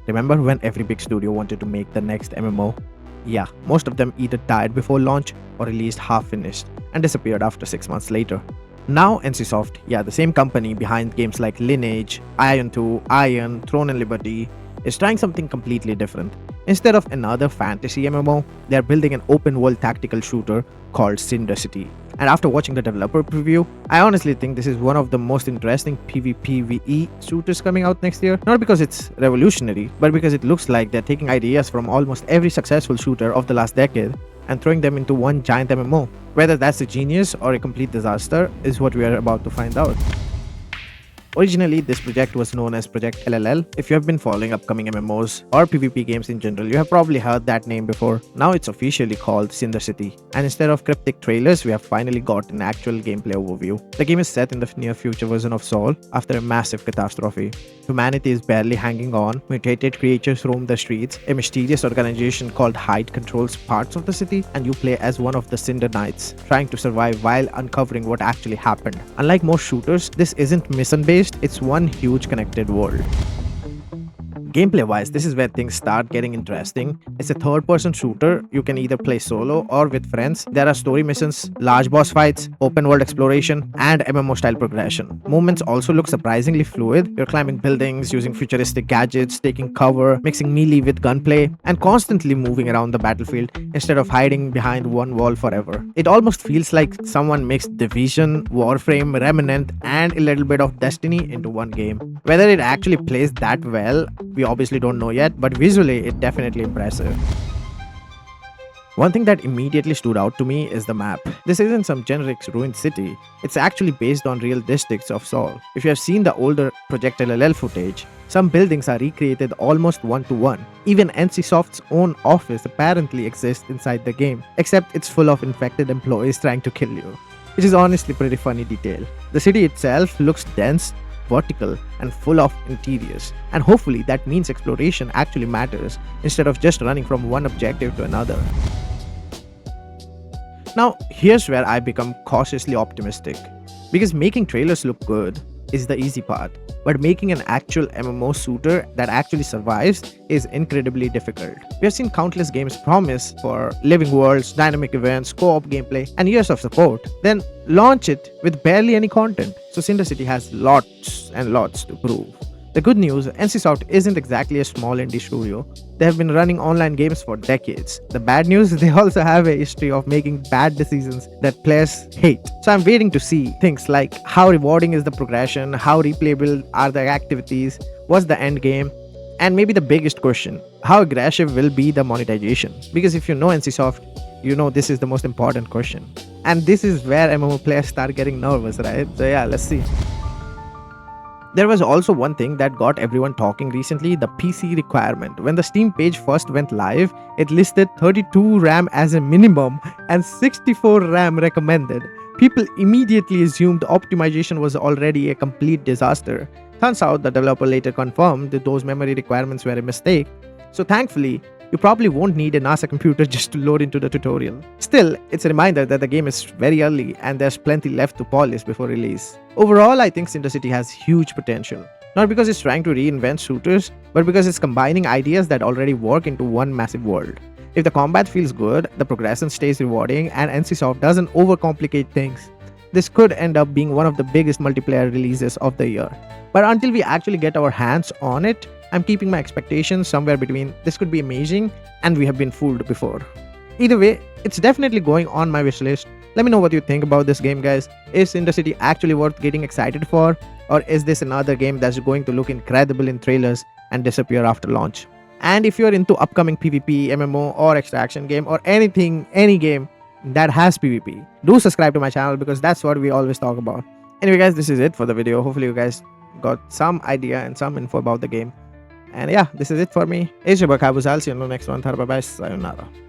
Remember when every big studio wanted to make the next MMO? Yeah, most of them either died before launch or released half finished and disappeared after 6 months later. Now NCSoft, yeah, the same company behind games like Lineage, Iron 2, Iron, Throne and Liberty, is trying something completely different. Instead of another fantasy MMO, they are building an open world tactical shooter called Cinder City. And after watching the developer preview, I honestly think this is one of the most interesting PvPvE shooters coming out next year. Not because it's revolutionary, but because it looks like they're taking ideas from almost every successful shooter of the last decade and throwing them into one giant MMO. Whether that's a genius or a complete disaster is what we are about to find out. Originally, this project was known as Project LLL. If you have been following upcoming MMOs or PvP games in general, you have probably heard that name before. Now it's officially called Cinder City. And instead of cryptic trailers, we have finally got an actual gameplay overview. The game is set in the near future version of Sol after a massive catastrophe. Humanity is barely hanging on, mutated creatures roam the streets, a mysterious organization called Hyde controls parts of the city, and you play as one of the Cinder Knights, trying to survive while uncovering what actually happened. Unlike most shooters, this isn't mission-based, it's one huge connected world. Gameplay wise, this is where things start getting interesting. It's a third-person shooter. You can either play solo or with friends. There are story missions, large boss fights, open world exploration, and MMO style progression. Movements also look surprisingly fluid. You're climbing buildings, using futuristic gadgets, taking cover, mixing melee with gunplay, and constantly moving around the battlefield instead of hiding behind one wall forever. It almost feels like someone mixed Division, Warframe, Remnant, and a little bit of Destiny into one game. Whether it actually plays that well, we obviously don't know yet, but visually it's definitely impressive. One thing that immediately stood out to me is the map. This isn't some generic ruined city, it's actually based on real districts of Sol. If you have seen the older Project LLL footage, some buildings are recreated almost one-to-one. Even NCSoft's own office apparently exists inside the game, except it's full of infected employees trying to kill you. Which is honestly pretty funny detail. The city itself looks dense, vertical, and full of interiors, and hopefully that means exploration actually matters instead of just running from one objective to another. Now here's where I become cautiously optimistic, because making trailers look good is the easy part, but making an actual MMO shooter that actually survives is incredibly difficult. We have seen countless games promise for living worlds, dynamic events, co-op gameplay, and years of support, then launch it with barely any content. So Cinder City has lots and lots to prove. The good news, NCSoft isn't exactly a small indie studio. They have been running online games for decades. The bad news, they also have a history of making bad decisions that players hate. So I'm waiting to see things like how rewarding is the progression, how replayable are the activities, what's the end game, and maybe the biggest question, how aggressive will be the monetization? Because if you know NCSoft, you know this is the most important question. And this is where MMO players start getting nervous, right? So yeah, let's see. There was also one thing that got everyone talking recently, the PC requirement. When the Steam page first went live, it listed 32 RAM as a minimum and 64 RAM recommended. People immediately assumed optimization was already a complete disaster. Turns out the developer later confirmed that those memory requirements were a mistake. So thankfully, you probably won't need a NASA computer just to load into the tutorial. Still, it's a reminder that the game is very early and there's plenty left to polish before release. Overall, I think Cinder City has huge potential. Not because it's trying to reinvent shooters, but because it's combining ideas that already work into one massive world. If the combat feels good, the progression stays rewarding, and NCSoft doesn't overcomplicate things, this could end up being one of the biggest multiplayer releases of the year. But until we actually get our hands on it, I'm keeping my expectations somewhere between this could be amazing and we have been fooled before. Either way, it's definitely going on my wishlist. Let me know what you think about this game, guys. Is Cinder City actually worth getting excited for? Or is this another game that's going to look incredible in trailers and disappear after launch? And if you're into upcoming PvP, MMO, or extraction game, or anything, any game that has PvP, do subscribe to my channel because that's what we always talk about. Anyway guys, this is it for the video. Hopefully you guys got some idea and some info about the game. And yeah, this is it for me. It's your boy Kybuza. I'll see you in the next one. Bye bye. Sayonara.